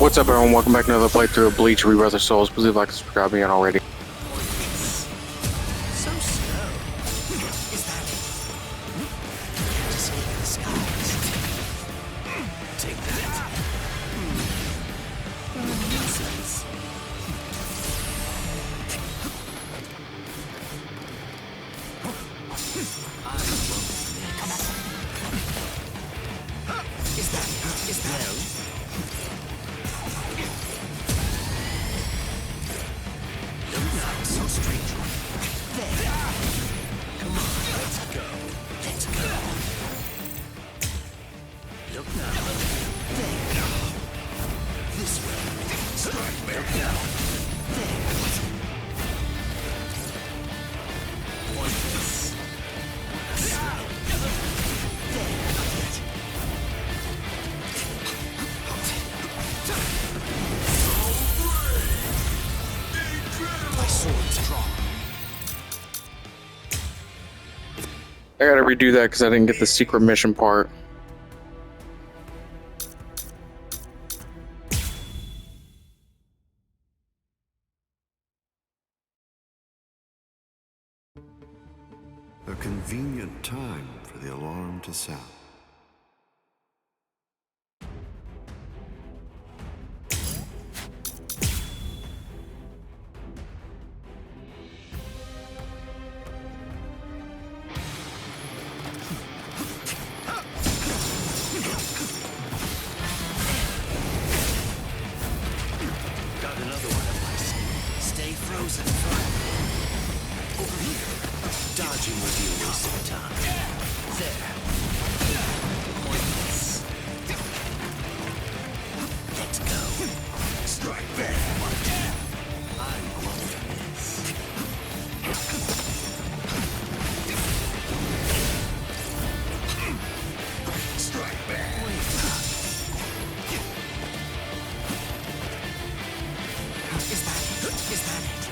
What's up, everyone? Welcome back to another playthrough of Bleach Rebirth of Souls. Please leave a like and subscribe me on already. So slow. Is that it? Just look at the skies. Take that. Nuisance. I won't miss. Is that it? Is that it? So strange. There. Come on, let's go. Let's go. Look now. There. This way. Strike back. Look now. There. Pointless. There. My sword's drawn. I gotta redo that because I didn't get the secret mission part. A convenient time for the alarm to sound. Got another one up my sleeve. Stay frozen firm. Over here. Dodging will be a waste of time. There. Pointless. Let's go. Strike back. I won't miss. Strike back. Is that it? Is that it?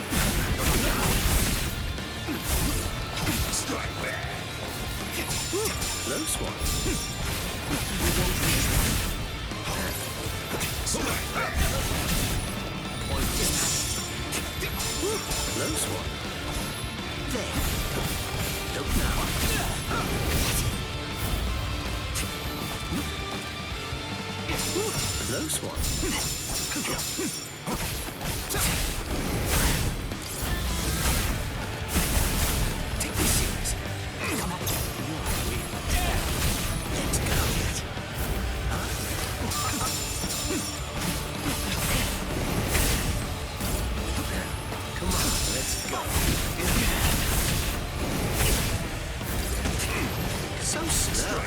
Strike back. Close one. Strike back. Close one. There. Look now. Close one. Take this serious. Come on. Let's go. Come on, let's go. So slow.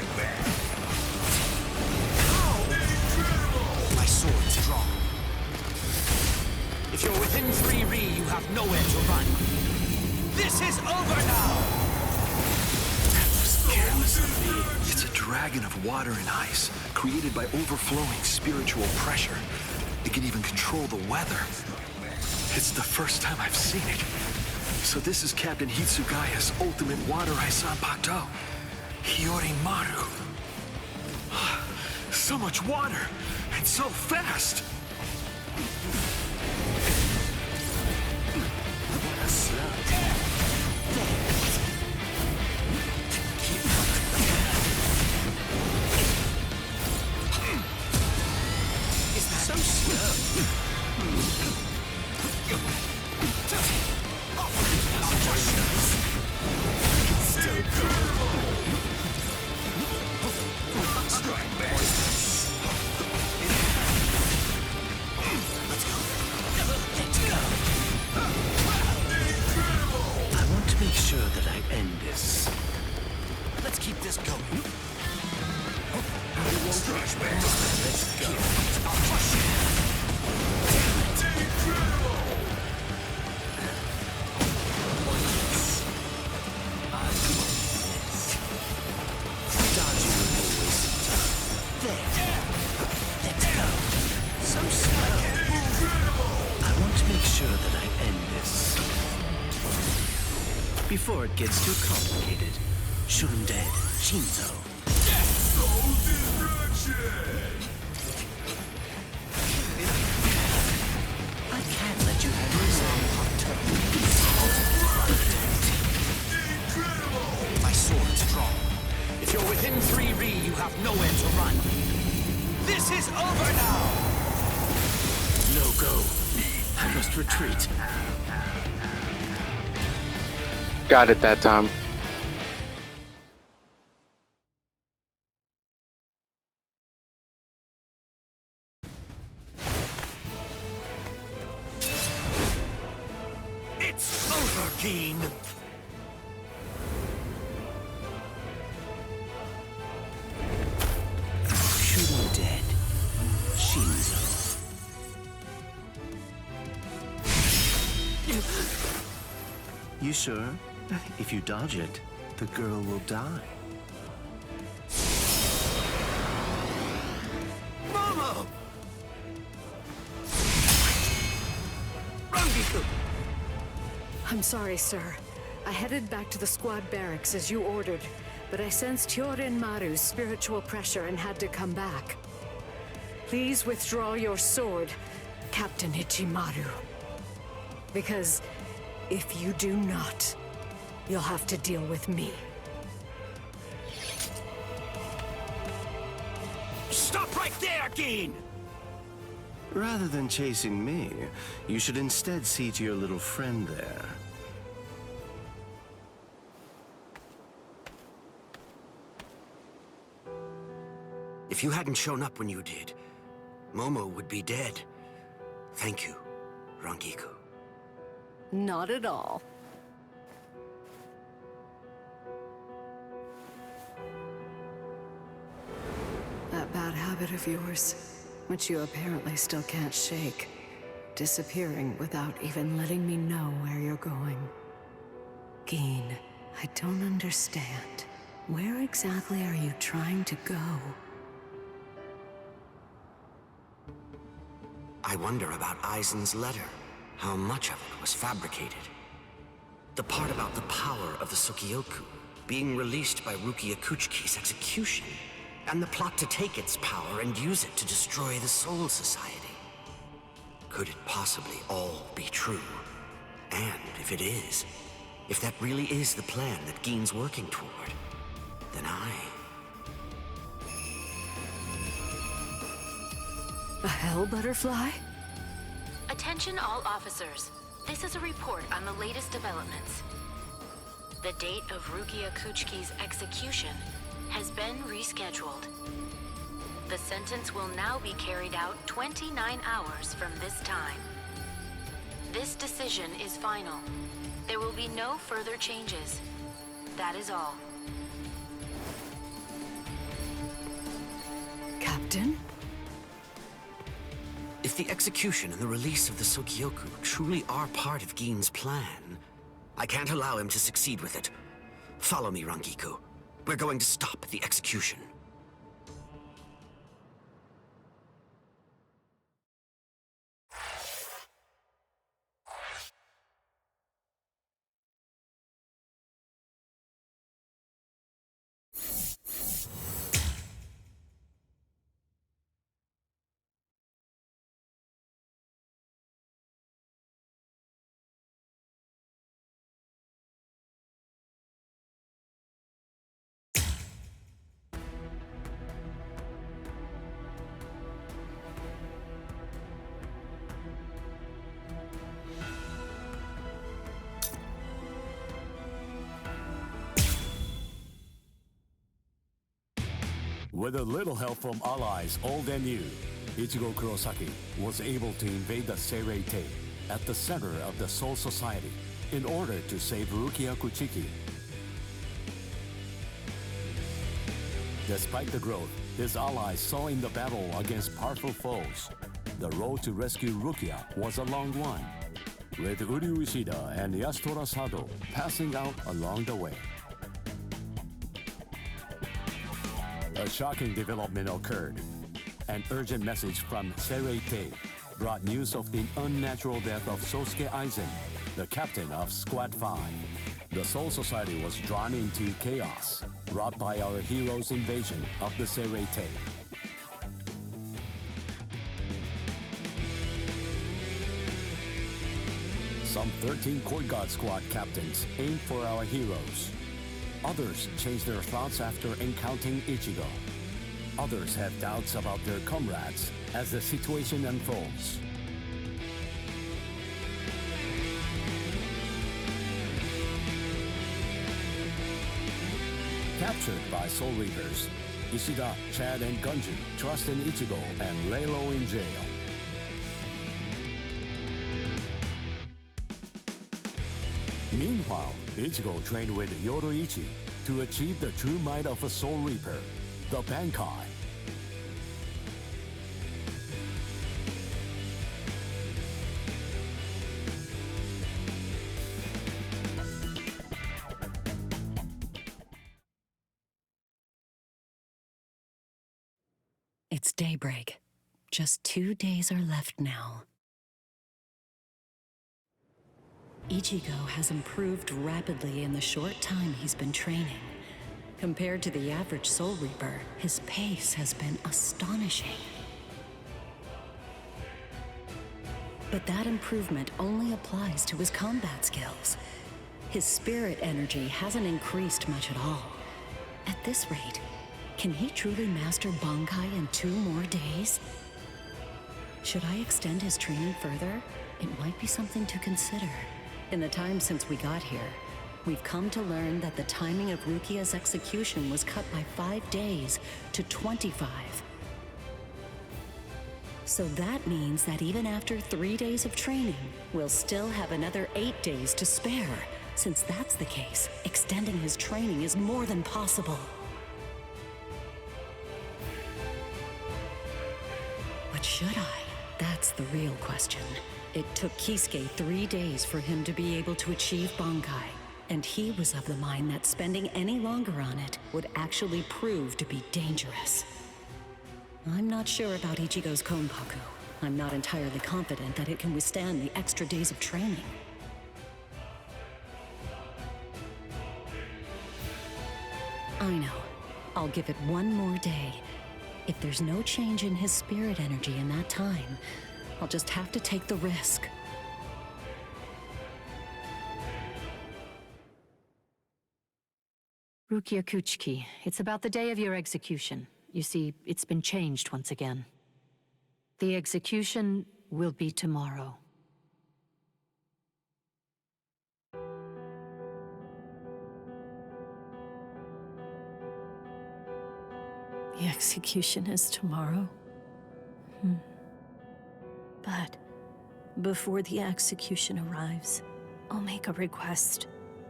My sword's drawn. If you're within 3 Ri, you have nowhere to run. This is over now! That was careless of me. It's a dragon of water and ice, created by overflowing spiritual pressure. It can even control the weather. It's the first time I've seen it. So this is Captain Hitsugaya's ultimate water ice Zanpakuto. Hiyorimaru. So much water, and so fast! Is that so slow? Strike back. Let's go. Let's go. I want to make sure that I end this. Let's keep this going. Strike back. Let's go. I'll crush you. Dodging will be a waste of time. There. Let's go. So slow. I want to make sure that I end this. Before it gets too complicated. Shoot him dead. Shinzo. Soul destruction! is over now! No go. I must retreat. Got it that time. It's over, Keen. Shooting dead. Shinzo. You sure? If you dodge it, the girl will die. Momo! Rangiku! I'm sorry, sir. I headed back to the squad barracks as you ordered, but I sensed Hyorin Maru's spiritual pressure and had to come back. Please withdraw your sword, Captain Ichimaru. Because if you do not, you'll have to deal with me. Stop right there, Keen! Rather than chasing me, you should instead see to your little friend there. If you hadn't shown up when you did, Momo would be dead. Thank you, Rangiku. Not at all. That bad habit of yours, which you apparently still can't shake, disappearing without even letting me know where you're going. Geen, I don't understand. Where exactly are you trying to go? I wonder about Aizen's letter. How much of it was fabricated? The part about the power of the Sukyoku being released by Rukia Kuchiki's execution, and the plot to take its power and use it to destroy the Soul Society. Could it possibly all be true? And if it is, if that really is the plan that Geen's working toward, then A hell butterfly? Attention all officers. This is a report on the latest developments. The date of Rukia Kuchiki's execution has been rescheduled. The sentence will now be carried out 29 hours from this time. This decision is final. There will be no further changes. That is all. Captain? If the execution and the release of the Sukyoku truly are part of Geen's plan, I can't allow him to succeed with it. Follow me, Rangiku. We're going to stop the execution. With a little help from allies old and new, Ichigo Kurosaki was able to invade the Seirei-tei at the center of the Soul Society in order to save Rukia Kuchiki. Despite the growth his allies saw in the battle against powerful foes, the road to rescue Rukia was a long one, with Uryu Ishida and Yasutora Sado passing out along the way. A shocking development occurred. An urgent message from Seirei-tei brought news of the unnatural death of Sosuke Aizen, the captain of Squad 5. The Soul Society was drawn into chaos, wrought by our hero's invasion of the Seirei-tei. Some 13 Court Guard Squad captains aimed for our heroes. Others changed their thoughts after encountering Ichigo. Others have doubts about their comrades as the situation unfolds. Captured by Soul Reapers, Ishida, Chad, and Gunju trust in Ichigo and lay low in jail. Meanwhile, Ichigo trained with Yoroichi to achieve the true might of a Soul Reaper, the Bankai. It's daybreak. Just 2 days are left now. Ichigo has improved rapidly in the short time he's been training. Compared to the average Soul Reaper, his pace has been astonishing. But that improvement only applies to his combat skills. His spirit energy hasn't increased much at all. At this rate, can he truly master Bankai in 2 more days? Should I extend his training further? It might be something to consider. In the time since we got here, we've come to learn that the timing of Rukia's execution was cut by 5 days to 25. So that means that even after 3 days of training, we'll still have another 8 days to spare. Since that's the case, extending his training is more than possible. But should I? That's the real question. It took Kisuke 3 days for him to be able to achieve Bankai, and he was of the mind that spending any longer on it would actually prove to be dangerous. I'm not sure about Ichigo's Konpaku. I'm not entirely confident that it can withstand the extra days of training. I know. I'll give it 1 more day. If there's no change in his spirit energy in that time, I'll just have to take the risk. Rukia Kuchiki, it's about the day of your execution. You see, it's been changed once again. The execution will be tomorrow. The execution is tomorrow? But before the execution arrives, I'll make a request.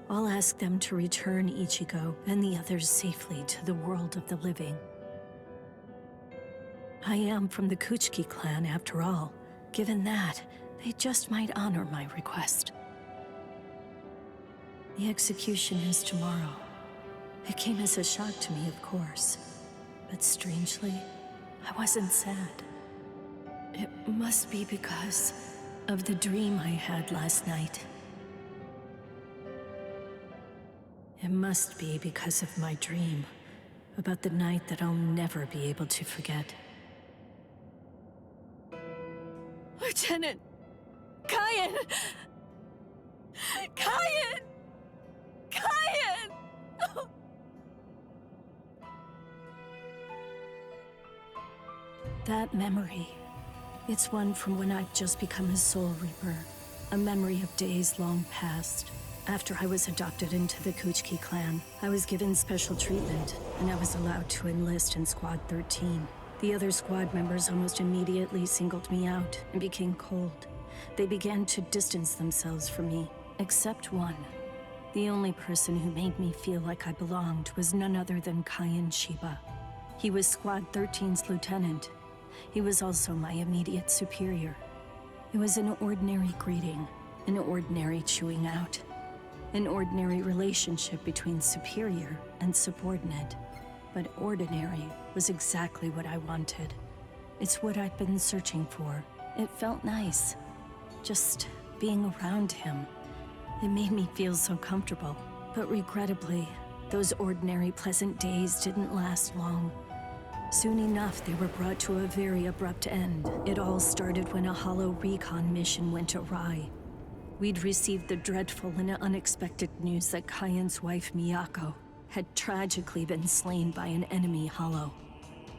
I'll ask them to return Ichigo and the others safely to the world of the living. I am from the Kuchiki clan after all. Given that, they just might honor my request. The execution is tomorrow. It came as a shock to me, of course. But strangely, I wasn't sad. It must be because of the dream I had last night. It must be because of my dream about the night that I'll never be able to forget. Lieutenant! Kyan! Kyan! Kyan! Oh. That memory, it's one from when I've just become a Soul Reaper. A memory of days long past. After I was adopted into the Kuchiki clan, I was given special treatment, and I was allowed to enlist in Squad 13. The other squad members almost immediately singled me out and became cold. They began to distance themselves from me, except one. The only person who made me feel like I belonged was none other than Kyan Shiba. He was Squad 13's lieutenant. He was also my immediate superior. It was an ordinary greeting, an ordinary chewing out, an ordinary relationship between superior and subordinate. But ordinary was exactly what I wanted. It's what I'd been searching for. It felt nice, just being around him. It made me feel so comfortable. But regrettably, those ordinary pleasant days didn't last long. Soon enough, they were brought to a very abrupt end. It all started when a hollow recon mission went awry. We'd received the dreadful and unexpected news that Kyan's wife, Miyako, had tragically been slain by an enemy hollow.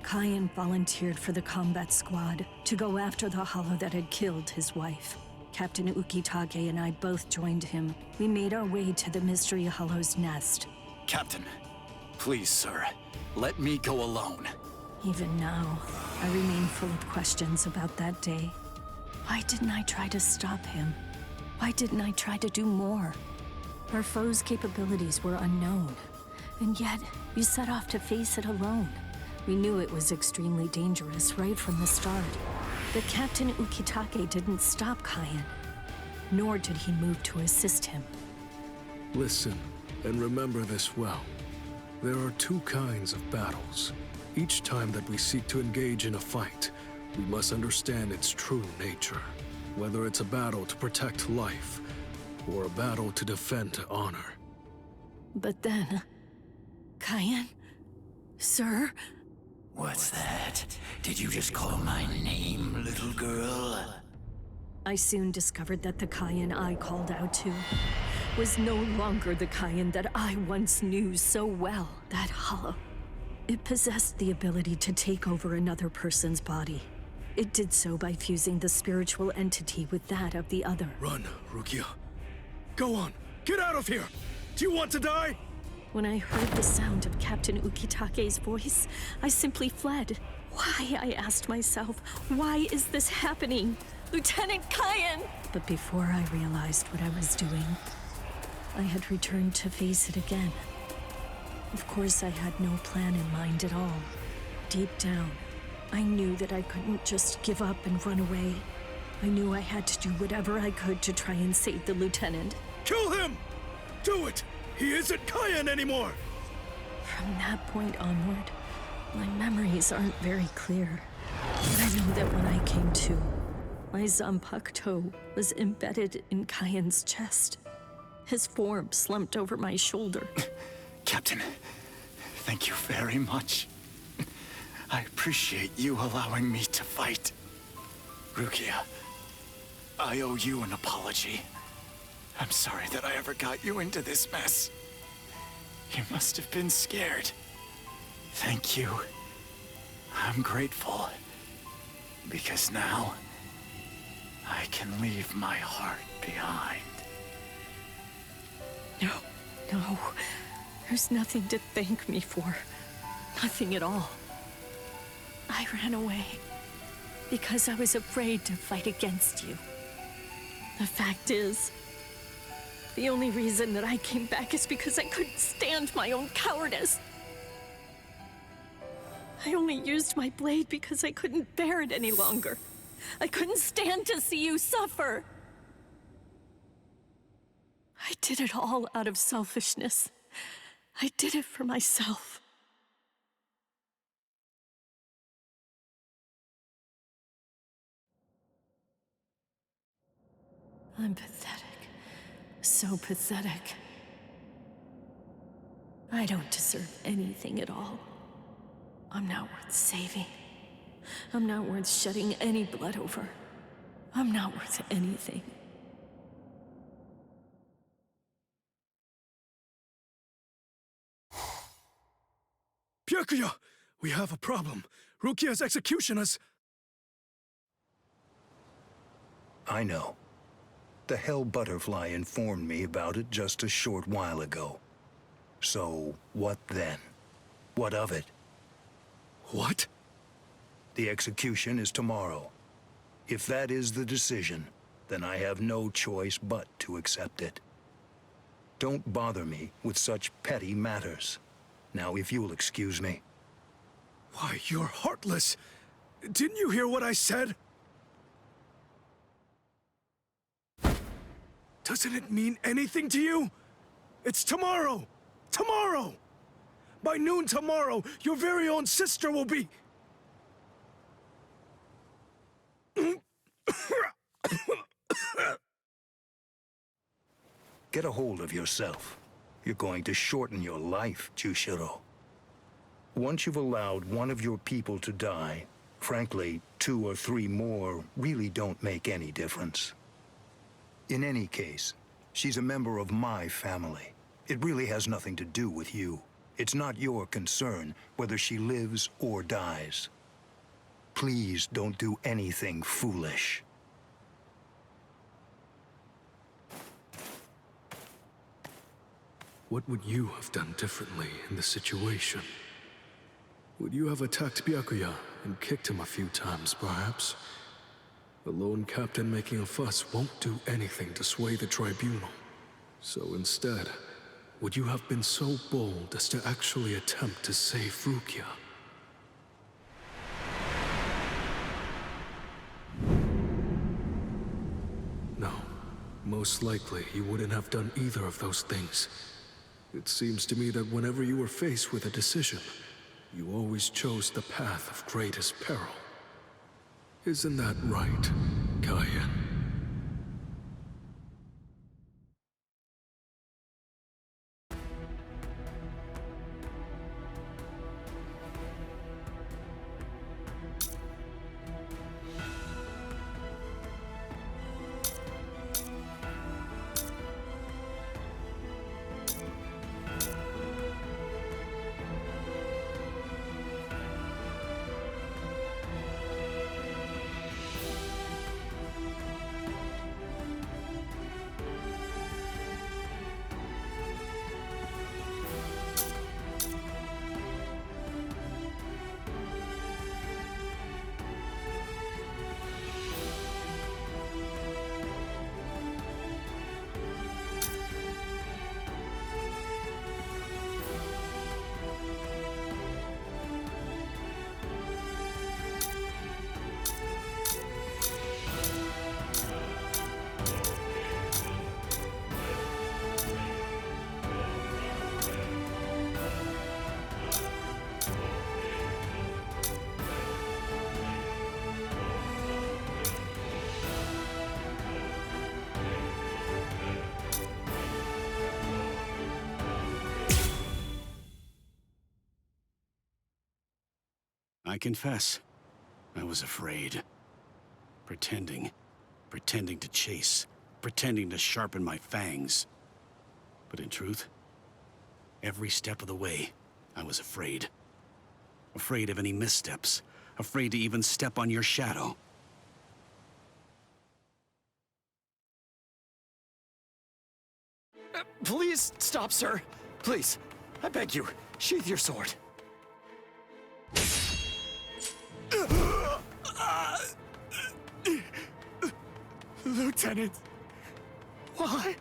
Kayan volunteered for the combat squad to go after the hollow that had killed his wife. Captain Ukitake and I both joined him. We made our way to the Mystery Hollow's nest. Captain, please, sir, let me go alone. Even now, I remain full of questions about that day. Why didn't I try to stop him? Why didn't I try to do more? Our foe's capabilities were unknown, and yet you set off to face it alone. We knew it was extremely dangerous right from the start. But Captain Ukitake didn't stop Kayan, nor did he move to assist him. Listen, and remember this well. There are two kinds of battles. Each time that we seek to engage in a fight, we must understand its true nature. Whether it's a battle to protect life, or a battle to defend honor. But then... Kayan? Sir? What's that? Did you just call my name, little girl? I soon discovered that the Kayan I called out to was no longer the Kayan that I once knew so well, that hollow. It possessed the ability to take over another person's body. It did so by fusing the spiritual entity with that of the other. Run, Rukia. Go on, get out of here! Do you want to die? When I heard the sound of Captain Ukitake's voice, I simply fled. Why, I asked myself, why is this happening? Lieutenant Kayan! But before I realized what I was doing, I had returned to face it again. Of course, I had no plan in mind at all. Deep down, I knew that I couldn't just give up and run away. I knew I had to do whatever I could to try and save the lieutenant. Kill him! Do it! He isn't Kayan anymore! From that point onward, my memories aren't very clear. But I know that when I came to, my Zanpakuto was embedded in Kayan's chest. His form slumped over my shoulder. Captain, thank you very much. I appreciate you allowing me to fight. Rukia, I owe you an apology. I'm sorry that I ever got you into this mess. You must have been scared. Thank you. I'm grateful. Because now, I can leave my heart behind. No. There's nothing to thank me for. Nothing at all. I ran away because I was afraid to fight against you. The fact is, the only reason that I came back is because I couldn't stand my own cowardice. I only used my blade because I couldn't bear it any longer. I couldn't stand to see you suffer. I did it all out of selfishness. I did it for myself. I'm pathetic. So pathetic. I don't deserve anything at all. I'm not worth saving. I'm not worth shedding any blood over. I'm not worth anything. Byakuya! We have a problem. Rukia's execution is... I know. The Hell Butterfly informed me about it just a short while ago. So, what then? What of it? What? The execution is tomorrow. If that is the decision, then I have no choice but to accept it. Don't bother me with such petty matters. Now, if you'll excuse me. Why, you're heartless. Didn't you hear what I said? Doesn't it mean anything to you? It's tomorrow! Tomorrow! By noon tomorrow, your very own sister will be... Get a hold of yourself. You're going to shorten your life, Toshiro. Once you've allowed one of your people to die, frankly, 2 or 3 more really don't make any difference. In any case, she's a member of my family. It really has nothing to do with you. It's not your concern whether she lives or dies. Please don't do anything foolish. What would you have done differently in this situation? Would you have attacked Byakuya and kicked him a few times, perhaps? The lone captain making a fuss won't do anything to sway the tribunal. So instead, would you have been so bold as to actually attempt to save Rukia? No. Most likely, you wouldn't have done either of those things. It seems to me that whenever you were faced with a decision, you always chose the path of greatest peril. Isn't that right, Kaya? I confess, I was afraid. Pretending to chase, pretending to sharpen my fangs. But in truth, every step of the way, I was afraid. Afraid of any missteps, afraid to even step on your shadow. Please stop, sir. Please, I beg you, sheath your sword. Lieutenant, why?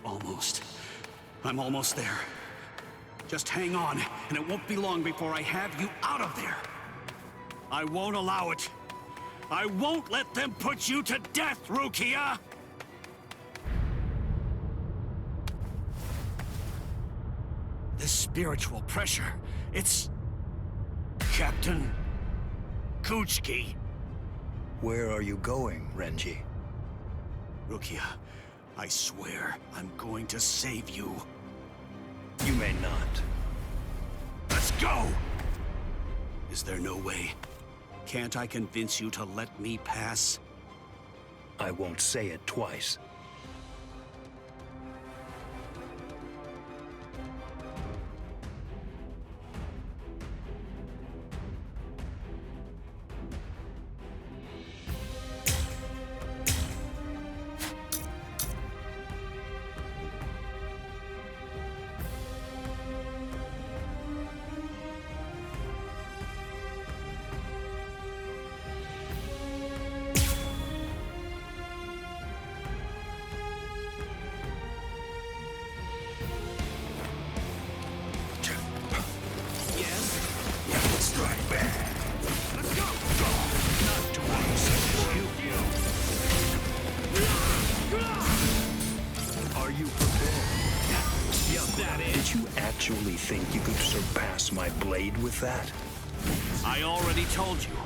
Almost. I'm almost there. Just hang on, and it won't be long before I have you out of there. I won't allow it. I won't let them put you to death, Rukia! This spiritual pressure, it's... Captain Kuchiki. Where are you going, Renji? Rukia, I swear I'm going to save you. You may not. Let's go! Is there no way? Can't I convince you to let me pass? I won't say it twice. Actually think you could surpass my blade with that? I already told you.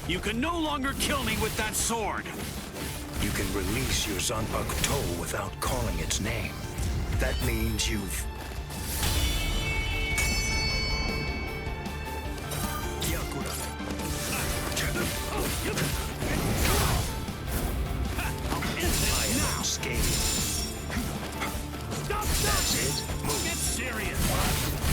You can no longer kill me with that sword. You can release your Zanpakuto without calling its name. That means you've... I am unscathed. That's it. Move. Get serious.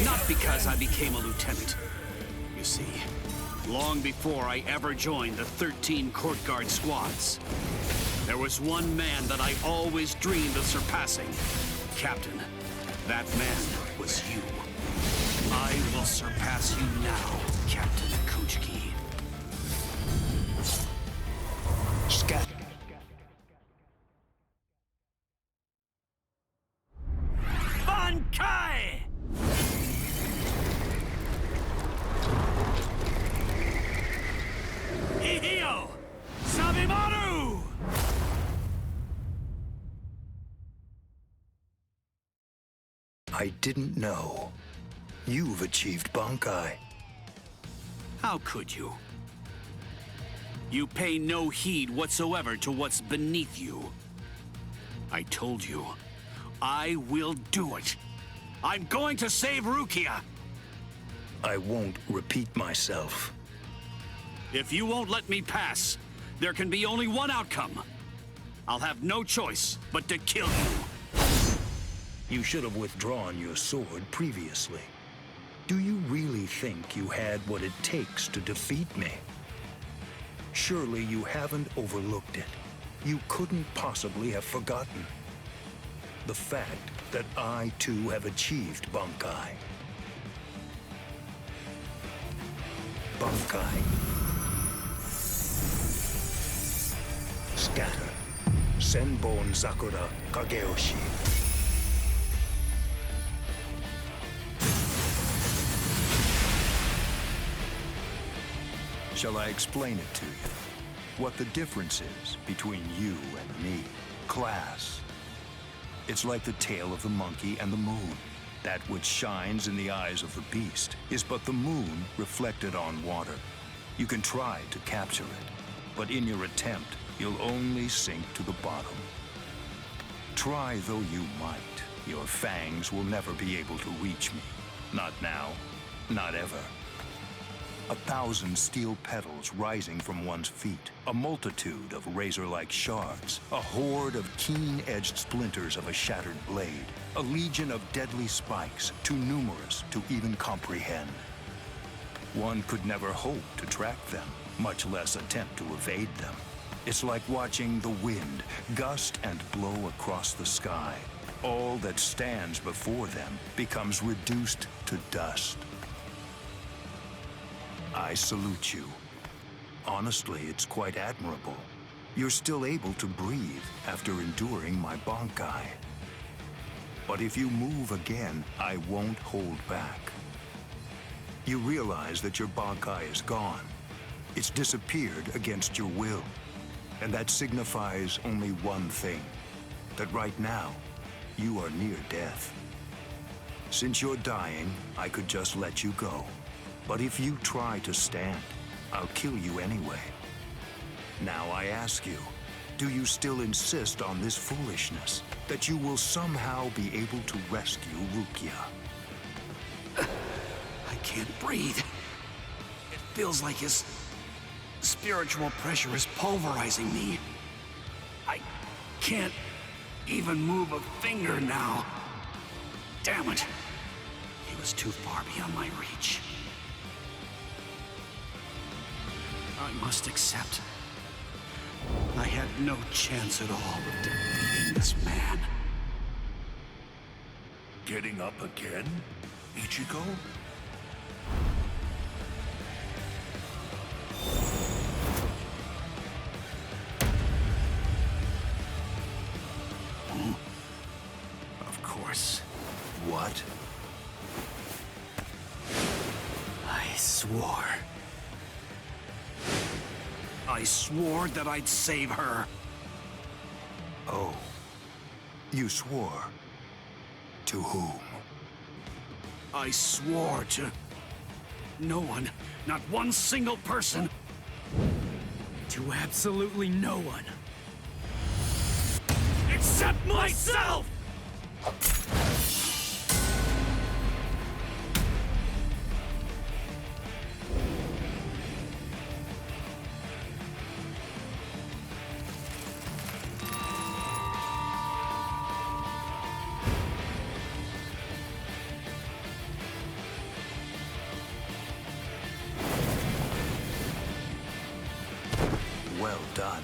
Not because I became a lieutenant. You see, long before I ever joined the 13 court guard squads, there was one man that I always dreamed of surpassing. Captain, that man was you. I will surpass you now, Captain Kuchiki. Scat. Bankai! Hihio! Sabimaru! I didn't know. You've achieved Bankai. How could you? You pay no heed whatsoever to what's beneath you. I told you, I will do it. I'm going to save Rukia. I won't repeat myself. If you won't let me pass, there can be only one outcome. I'll have no choice but to kill you. You should have withdrawn your sword previously. Do you really think you had what it takes to defeat me? Surely you haven't overlooked it. You couldn't possibly have forgotten the fact that I too have achieved Bankai. Bankai. Scatter. Senbon Sakura Kageyoshi. Shall I explain it to you? What the difference is between you and me? Class. It's like the tail of the monkey and the moon. That which shines in the eyes of the beast is but the moon reflected on water. You can try to capture it, but in your attempt, you'll only sink to the bottom. Try though you might, your fangs will never be able to reach me. Not now, not ever. 1,000 steel petals rising from one's feet, a multitude of razor-like shards, a horde of keen-edged splinters of a shattered blade, a legion of deadly spikes, too numerous to even comprehend. One could never hope to track them, much less attempt to evade them. It's like watching the wind gust and blow across the sky. All that stands before them becomes reduced to dust. I salute you. Honestly, it's quite admirable. You're still able to breathe after enduring my Bankai. But if you move again, I won't hold back. You realize that your Bankai is gone. It's disappeared against your will. And that signifies only one thing, that right now, you are near death. Since you're dying, I could just let you go. But if you try to stand, I'll kill you anyway. Now I ask you, do you still insist on this foolishness? That you will somehow be able to rescue Rukia? I can't breathe. It feels like his spiritual pressure is pulverizing me. I can't even move a finger now. Damn it. He was too far beyond my reach. I must accept. I had no chance at all of defeating this man. Getting up again, Ichigo? Of course. What? I swore. I swore that I'd save her. Oh. You swore? To whom? I swore to no one, not one single person. To absolutely no one. Except myself! done.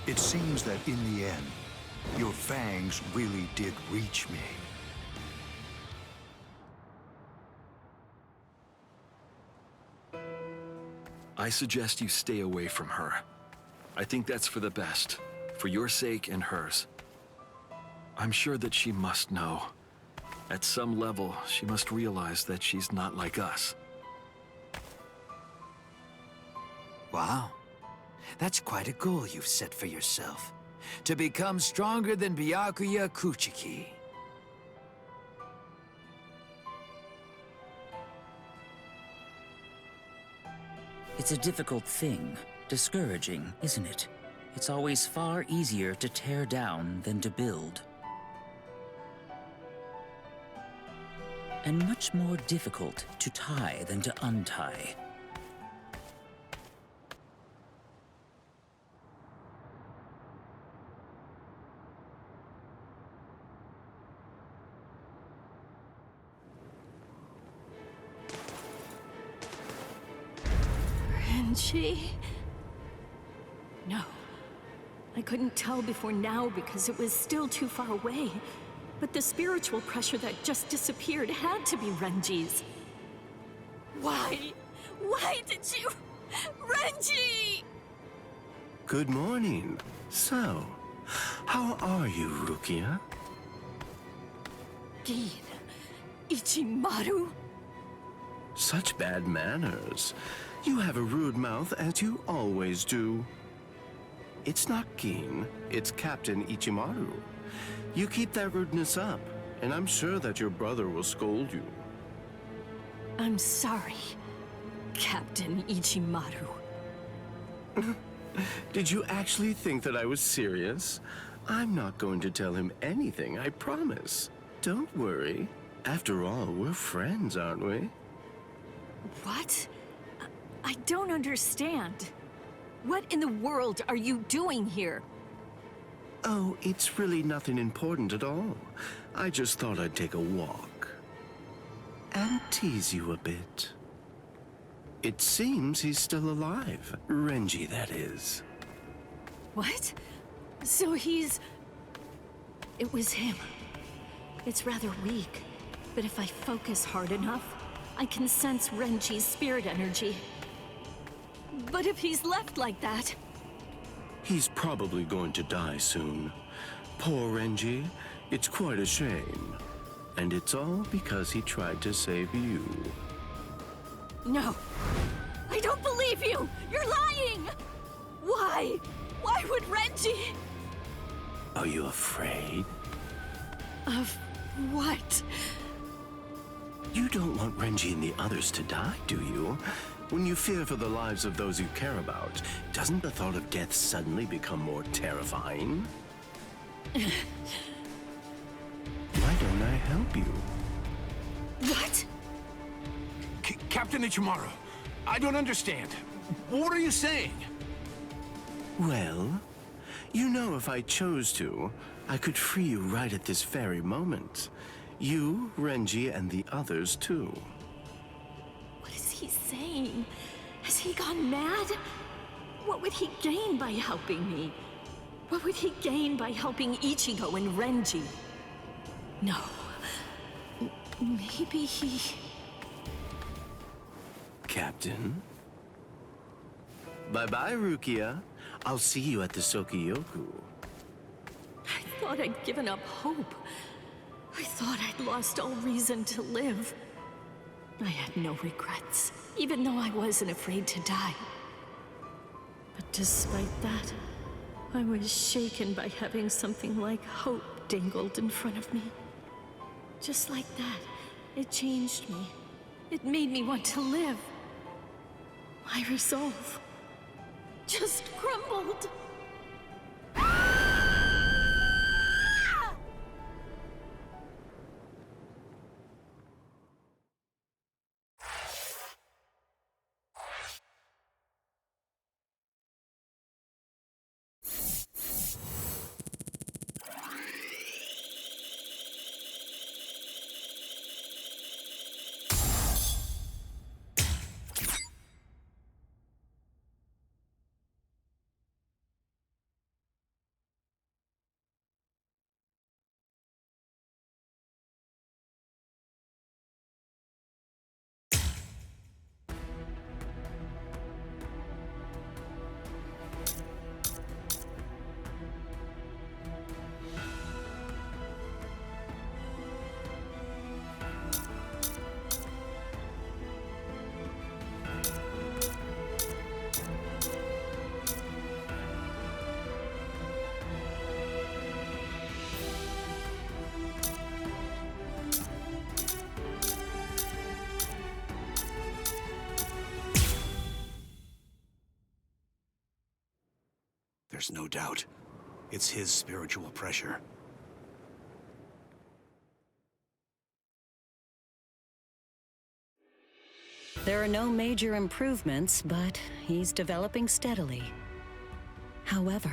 It seems that in the end, your fangs really did reach me. I suggest you stay away from her. I think that's for the best, for your sake and hers. I'm sure that she must know. At some level, she must realize that she's not like us. Wow. That's quite a goal you've set for yourself. To become stronger than Byakuya Kuchiki. It's a difficult thing. Discouraging, isn't it? It's always far easier to tear down than to build. And much more difficult to tie than to untie. Renji? No. I couldn't tell before now because it was still too far away. But the spiritual pressure that just disappeared had to be Renji's. Why? Why did you... Renji! Good morning. So, how are you, Rukia? Gin. Ichimaru? Such bad manners. You have a rude mouth, as you always do. It's not Gin, it's Captain Ichimaru. You keep that rudeness up, and I'm sure that your brother will scold you. I'm sorry, Captain Ichimaru. Did you actually think that I was serious? I'm not going to tell him anything, I promise. Don't worry. After all, we're friends, aren't we? What? I don't understand. What in the world are you doing here? Oh, it's really nothing important at all. I just thought I'd take a walk. And tease you a bit. It seems he's still alive. Renji, that is. What? So he's... It was him. It's rather weak, but if I focus hard enough, I can sense Renji's spirit energy. But if he's left like that... He's probably going to die soon. Poor Renji. It's quite a shame. And it's all because he tried to save you. No! I don't believe you! You're lying! Why? Why would Renji... Are you afraid? Of what? You don't want Renji and the others to die, do you? When you fear for the lives of those you care about, doesn't the thought of death suddenly become more terrifying? Why don't I help you? What? Captain Ichimaru, I don't understand. What are you saying? Well, you know if I chose to, I could free you right at this very moment. You, Renji, and the others too. What is he saying? Has he gone mad? What would he gain by helping me? What would he gain by helping Ichigo and Renji? No. Maybe he... Captain? Bye-bye, Rukia. I'll see you at the Sokiyoku. I thought I'd given up hope. I thought I'd lost all reason to live. I had no regrets, even though I wasn't afraid to die. But despite that, I was shaken by having something like hope dangled in front of me. Just like that, it changed me. It made me want to live. My resolve just crumbled. There's no doubt. It's his spiritual pressure. There are no major improvements, but he's developing steadily. However,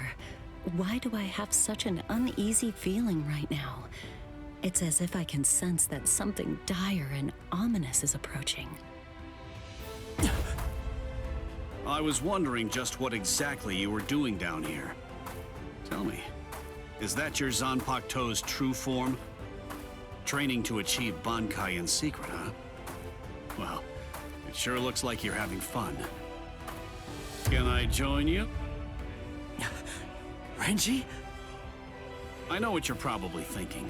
why do I have such an uneasy feeling right now? It's as if I can sense that something dire and ominous is approaching. I was wondering just what exactly you were doing down here. Tell me, is that your Zanpakuto's true form? Training to achieve Bankai in secret, huh? Well, it sure looks like you're having fun. Can I join you? Renji? I know what you're probably thinking.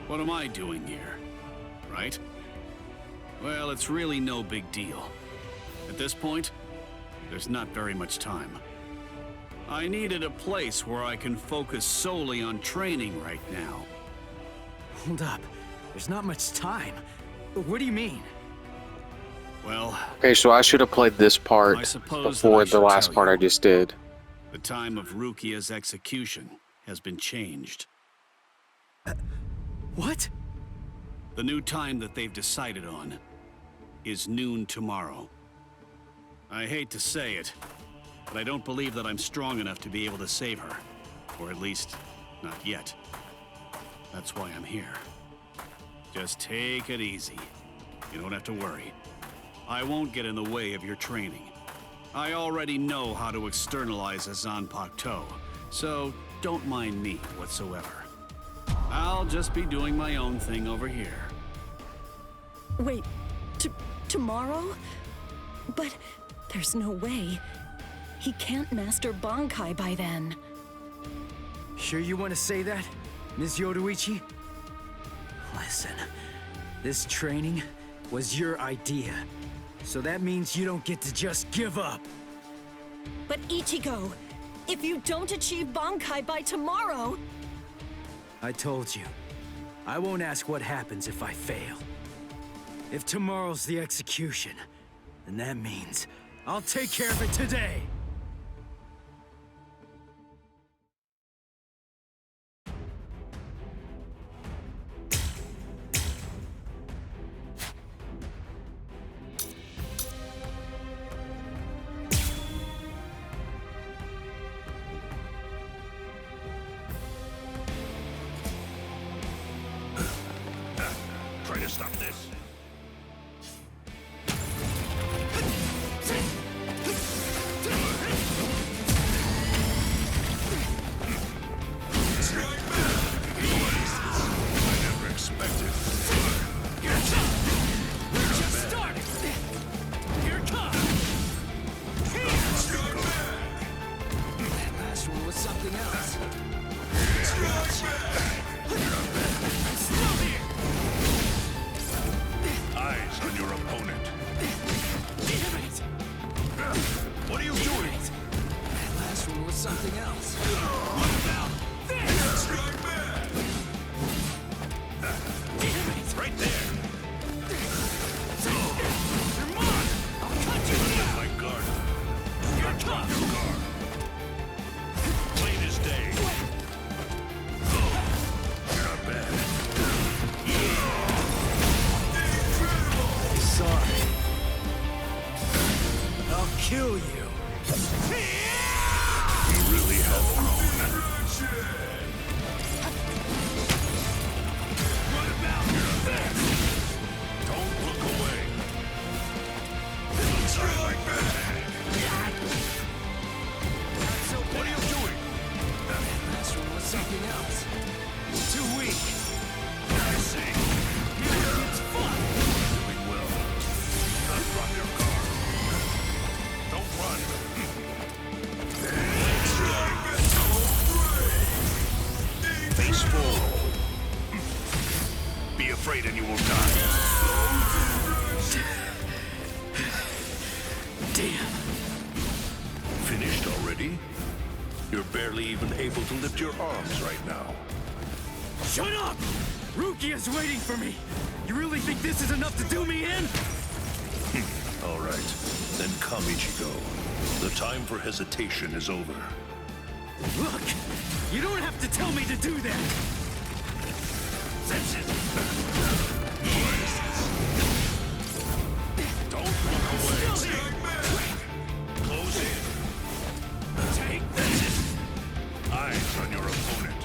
What am I doing here? Right? Well, it's really no big deal. At this point, there's not very much time. I needed a place where I can focus solely on training right now. Hold up. There's not much time. What do you mean? Well... Okay, so I should have played this part before the last part I just did. The time of Rukia's execution has been changed. What? The new time that they've decided on is noon tomorrow. I hate to say it, but I don't believe that I'm strong enough to be able to save her. Or at least, not yet. That's why I'm here. Just take it easy. You don't have to worry. I won't get in the way of your training. I already know how to externalize a Zanpakuto, so don't mind me whatsoever. I'll just be doing my own thing over here. Wait, tomorrow? But there's no way. He can't master Bankai by then. Sure you want to say that, Ms. Yoruichi? Listen, this training was your idea. So that means you don't get to just give up. But Ichigo, if you don't achieve Bankai by tomorrow... I told you, I won't ask what happens if I fail. If tomorrow's the execution, then that means I'll take care of it today. Try to stop this. Kill you. You really have grown. What about this? Don't look away. Sorry like that. So what are you doing? Last one was something else. Too weak. I see. It's fun. Doing well. Not from your car. Don't run. Face forward. Be afraid and you will die. Damn. Finished already? You're barely even able to lift your arms right now. Shut up! Rukia's waiting for me. You really think this is enough to do me in? All right. Then come, Ichigo. The time for hesitation is over. Look! You don't have to tell me to do that! That's it! Don't look away! Still here! Close in! Take this! Eyes on your opponent.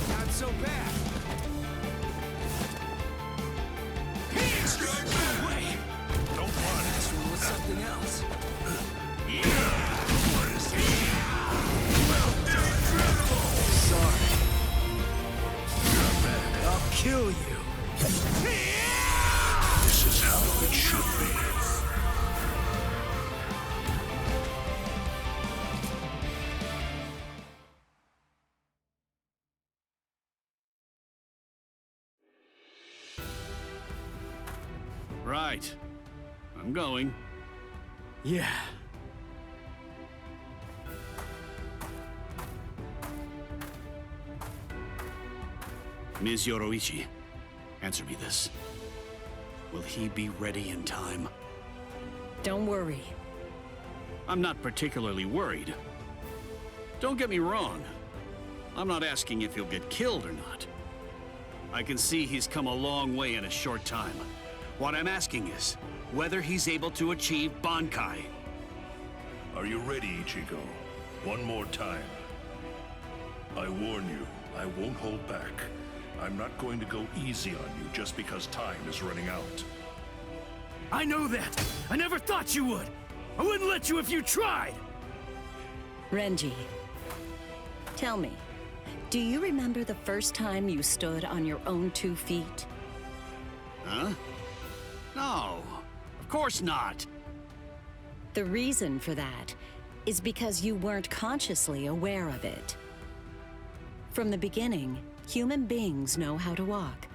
Not so bad. Wait! Don't run! This one was something else. Sorry. I'll kill you. This is how it should be. Right. I'm going. Yeah. Ms. Yoroichi, answer me this. Will he be ready in time? Don't worry. I'm not particularly worried. Don't get me wrong. I'm not asking if he'll get killed or not. I can see he's come a long way in a short time. What I'm asking is whether he's able to achieve Bankai. Are you ready, Ichigo? One more time. I warn you, I won't hold back. I'm not going to go easy on you just because time is running out. I know that! I never thought you would! I wouldn't let you if you tried! Renji, tell me, do you remember the first time you stood on your own 2 feet? Huh? No, of course not. The reason for that is because you weren't consciously aware of it. From the beginning, human beings know how to walk.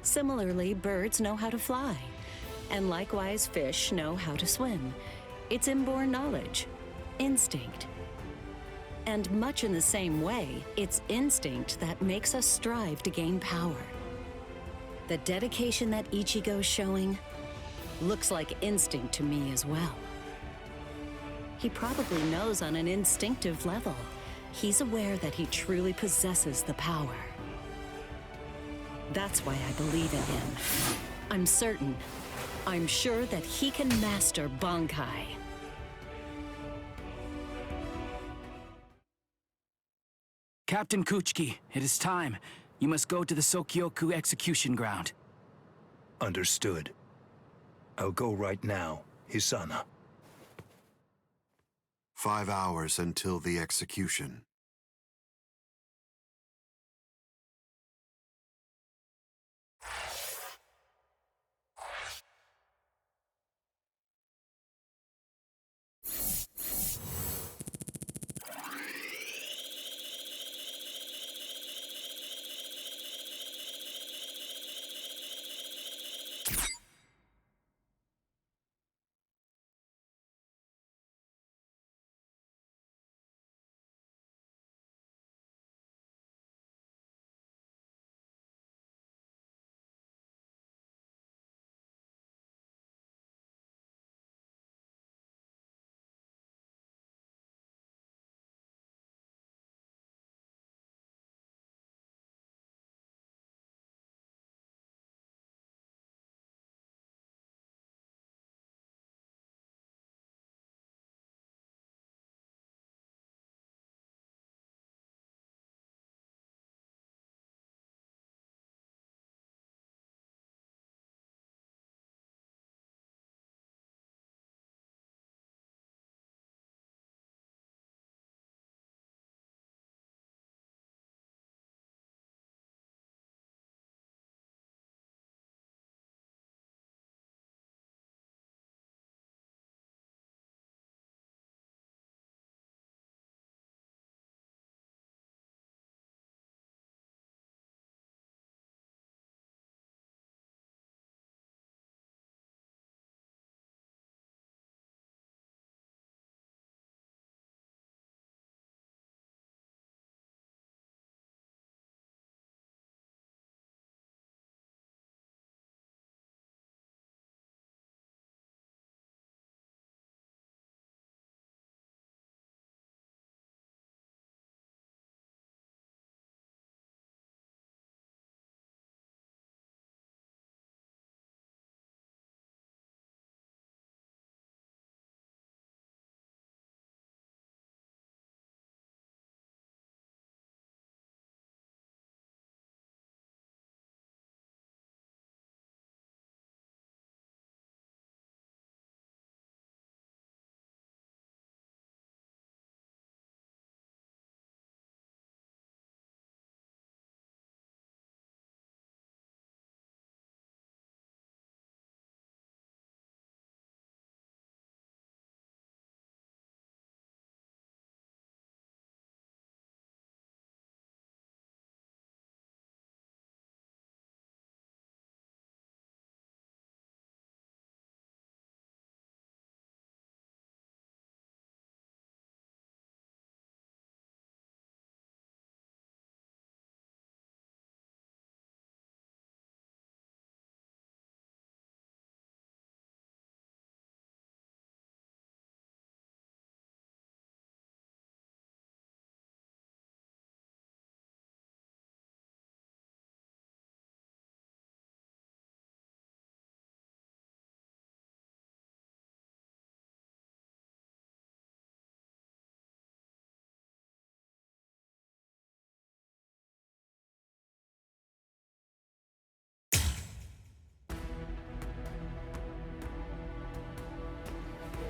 Similarly, birds know how to fly. And likewise, fish know how to swim. It's inborn knowledge, instinct. And much in the same way, it's instinct that makes us strive to gain power. The dedication that Ichigo's showing looks like instinct to me as well. He probably knows on an instinctive level. He's aware that he truly possesses the power. That's why I believe in him. I'm certain. I'm sure that he can master Bankai. Captain Kuchiki, it is time. You must go to the Sokyoku execution ground. Understood. I'll go right now, Hisana. 5 hours until the execution.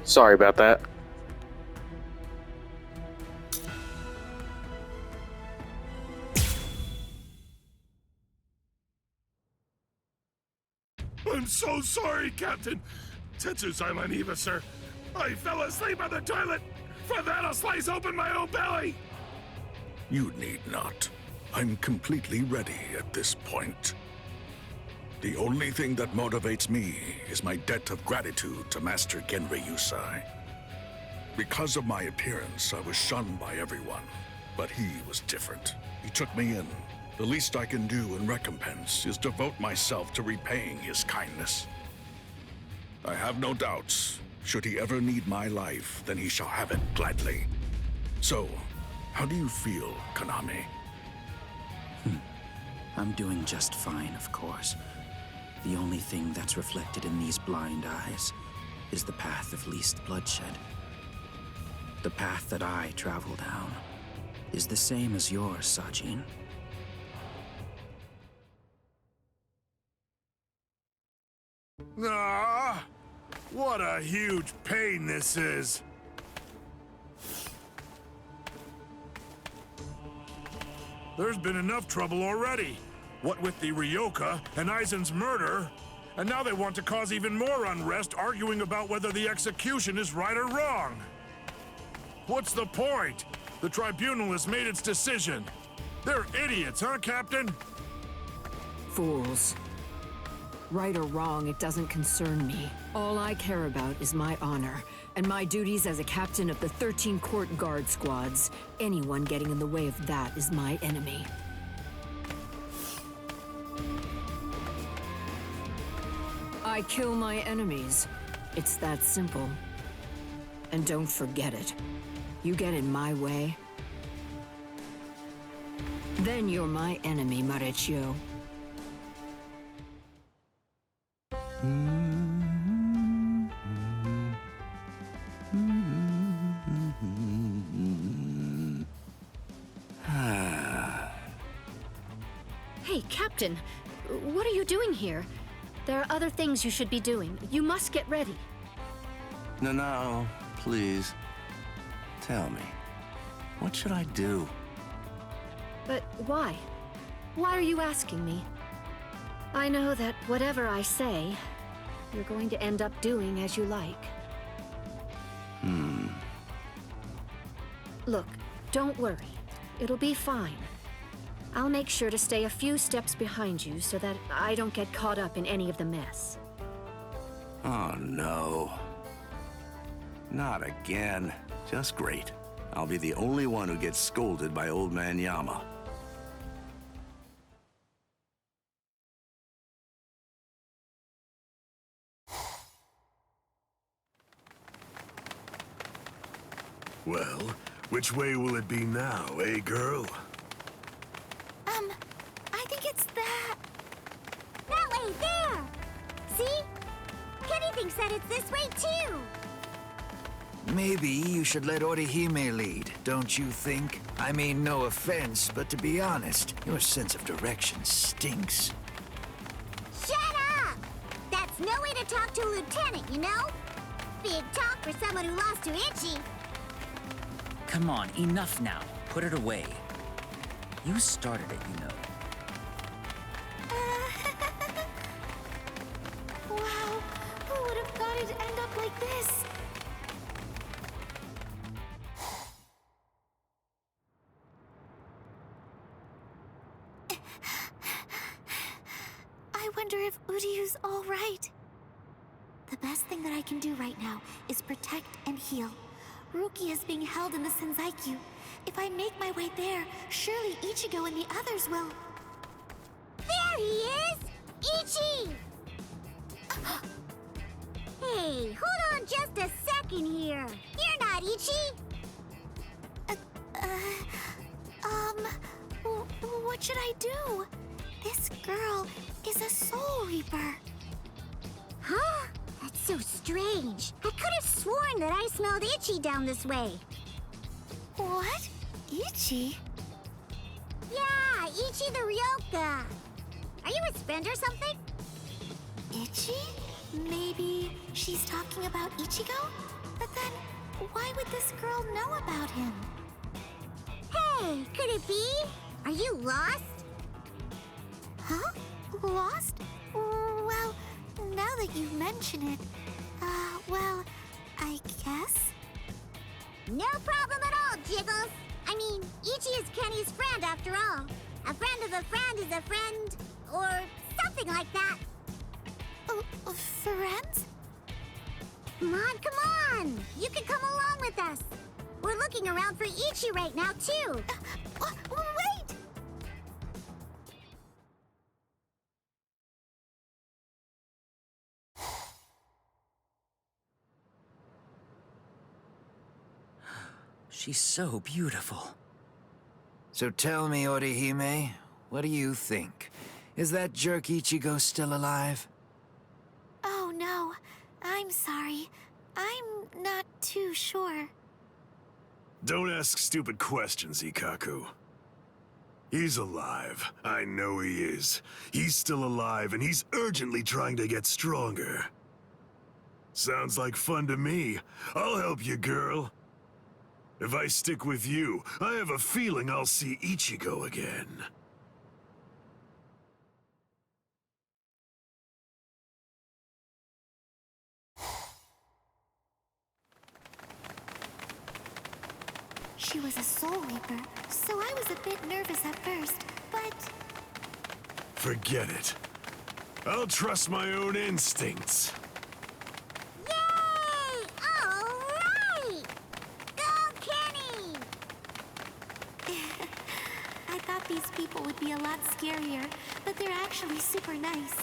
Sorry about that. I'm so sorry, Captain. Tetsu-sama Niba, sir. I fell asleep on the toilet. For that, I'll slice open my own belly. You need not. I'm completely ready at this point. The only thing that motivates me is my debt of gratitude to Master Genri Yusai. Because of my appearance, I was shunned by everyone, but he was different. He took me in. The least I can do in recompense is devote myself to repaying his kindness. I have no doubts. Should he ever need my life, then he shall have it gladly. So, how do you feel, Konami? I'm doing just fine, of course. The only thing that's reflected in these blind eyes is the path of least bloodshed. The path that I travel down is the same as yours, Sajin. Ah, what a huge pain this is. There's been enough trouble already. What with the Ryoka and Aizen's murder, and now they want to cause even more unrest, arguing about whether the execution is right or wrong. What's the point? The tribunal has made its decision. They're idiots, huh, Captain? Fools. Right or wrong, it doesn't concern me. All I care about is my honor, and my duties as a captain of the 13 court guard squads. Anyone getting in the way of that is my enemy. I kill my enemies. It's that simple. And don't forget it. You get in my way, then you're my enemy, Marechio. Hey, Captain. What are you doing here? There are other things you should be doing. You must get ready. No, please. Tell me, what should I do? But why? Why are you asking me? I know that whatever I say, you're going to end up doing as you like. Look, don't worry. It'll be fine. I'll make sure to stay a few steps behind you so that I don't get caught up in any of the mess. Oh, no. Not again. Just great. I'll be the only one who gets scolded by Old Man Yama. Well, which way will it be now, eh, girl? I think it's that. That way, there! See? Kenny thinks that it's this way, too! Maybe you should let Orihime lead, don't you think? I mean, no offense, but to be honest, your sense of direction stinks. Shut up! That's no way to talk to a lieutenant, you know? Big talk for someone who lost to Ichi. Come on, enough now. Put it away. You started it, you know. Wow, who would have thought it'd end up like this? I wonder if Uryu's all right. The best thing that I can do right now is protect and heal. Ruki is being held in the Senzaiku. If I make my way there, surely Ichigo and the others will... There he is! Ichi! Hey, hold on just a second here. You're not Ichi! What should I do? This girl is a Soul Reaper. Huh? That's so strange. I could have sworn that I smelled Ichi down this way. What? Ichi? Yeah, Ichi the Ryoka. Are you his friend or something? Ichi? Maybe she's talking about Ichigo? Then why would this girl know about him? Hey, could it be? Are you lost? Huh? Lost? Well, now that you mention it, well, I guess? No problem at all, Jiggles. I mean, Ichi is Kenny's friend after all. A friend of a friend is a friend, or something like that. Friends? Come on! You can come along with us. We're looking around for Ichi right now, too. Wait! She's so beautiful. So tell me, Orihime, what do you think? Is that jerk Ichigo still alive? Oh no, I'm sorry. I'm not too sure. Don't ask stupid questions, Ikkaku. He's alive. I know he is. He's still alive, and he's urgently trying to get stronger. Sounds like fun to me. I'll help you, girl. If I stick with you, I have a feeling I'll see Ichigo again. She was a Soul Reaper, so I was a bit nervous at first, but... Forget it. I'll trust my own instincts. Yay! All right! Go, Kenny! I thought these people would be a lot scarier, but they're actually super nice.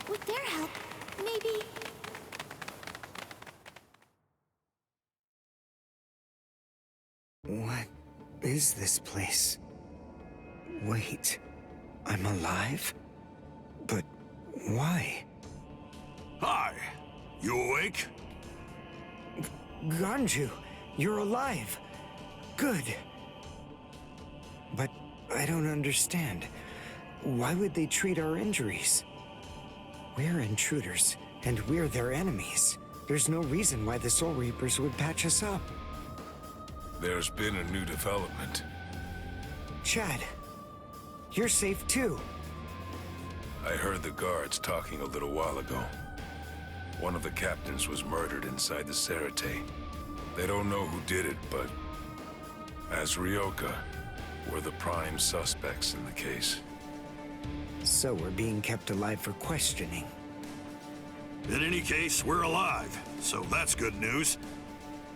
With their help, maybe... What is this place? Wait, I'm alive? But why? Hi, you awake? Ganju, you're alive. Good. But I don't understand. Why would they treat our injuries? We're intruders, and we're their enemies. There's no reason why the Soul Reapers would patch us up. There's been a new development. Chad, you're safe too. I heard the guards talking a little while ago. One of the captains was murdered inside the Sarate. They don't know who did it, but as Ryoka, we're the prime suspects in the case. So we're being kept alive for questioning. In any case, we're alive, so that's good news.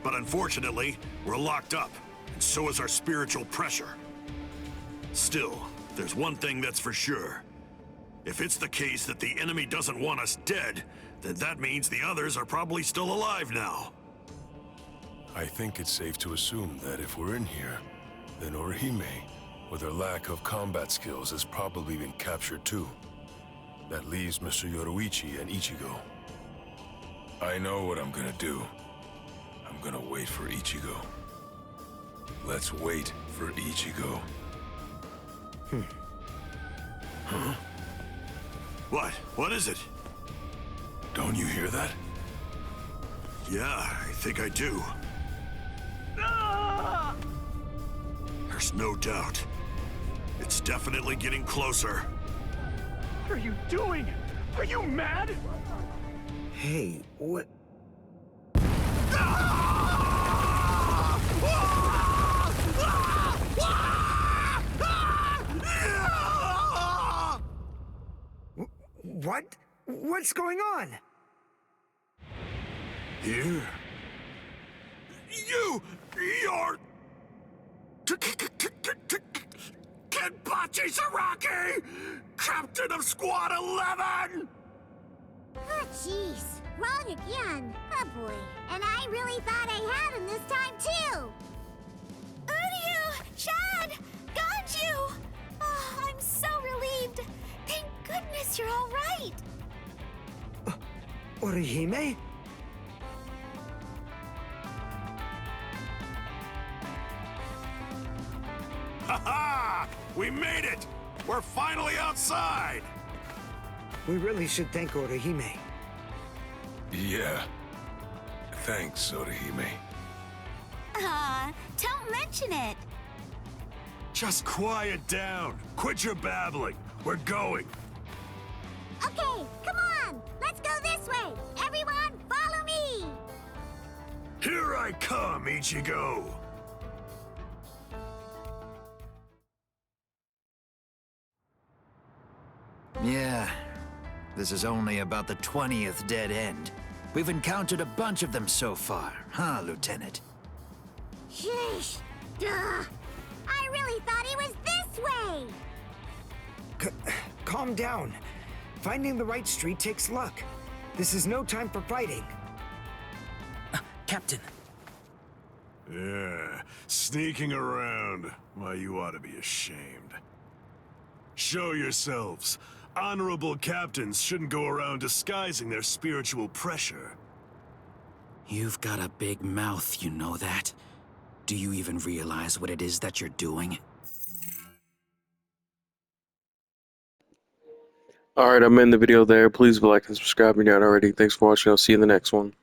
But unfortunately, we're locked up, and so is our spiritual pressure. Still, there's one thing that's for sure. If it's the case that the enemy doesn't want us dead, then that means the others are probably still alive now. I think it's safe to assume that if we're in here, then Orihime, with her lack of combat skills, has probably been captured too. That leaves Mr. Yoruichi and Ichigo. I know what I'm gonna do. I'm gonna wait for Ichigo. Let's wait for Ichigo. Huh? What? What is it? Don't you hear that? Yeah, I think I do. There's no doubt. It's definitely getting closer. What are you doing? Are you mad? Hey, what? What? What's going on? Here? You're... Kenpachi Saraki! Captain of Squad 11! Oh, jeez. Wrong again. Oh, boy. And I really thought I had him this time, too. Uryu! Chad! Ganju! Oh, I'm so relieved. Thank goodness you're all right. Orihime? Ha-ha! We made it! We're finally outside! We really should thank Orihime. Yeah. thanks, Orihime. Don't mention it. Just quiet down. Quit your babbling. We're going. Okay, come on. Let's go this way. Everyone, follow me. Here I come, Ichigo. Yeah, this is only about the 20th dead end. We've encountered a bunch of them so far, huh, Lieutenant? Sheesh. Duh. I really thought he was this way. Calm down. Finding the right street takes luck. This is no time for fighting. Captain. Yeah, sneaking around. Why, you ought to be ashamed. Show yourselves. Honorable captains shouldn't go around disguising their spiritual pressure. You've got a big mouth, you know that? Do you even realize what it is that you're doing? Alright, I'm in the video there. Please like and subscribe if you're not already. Thanks for watching. I'll see you in the next one.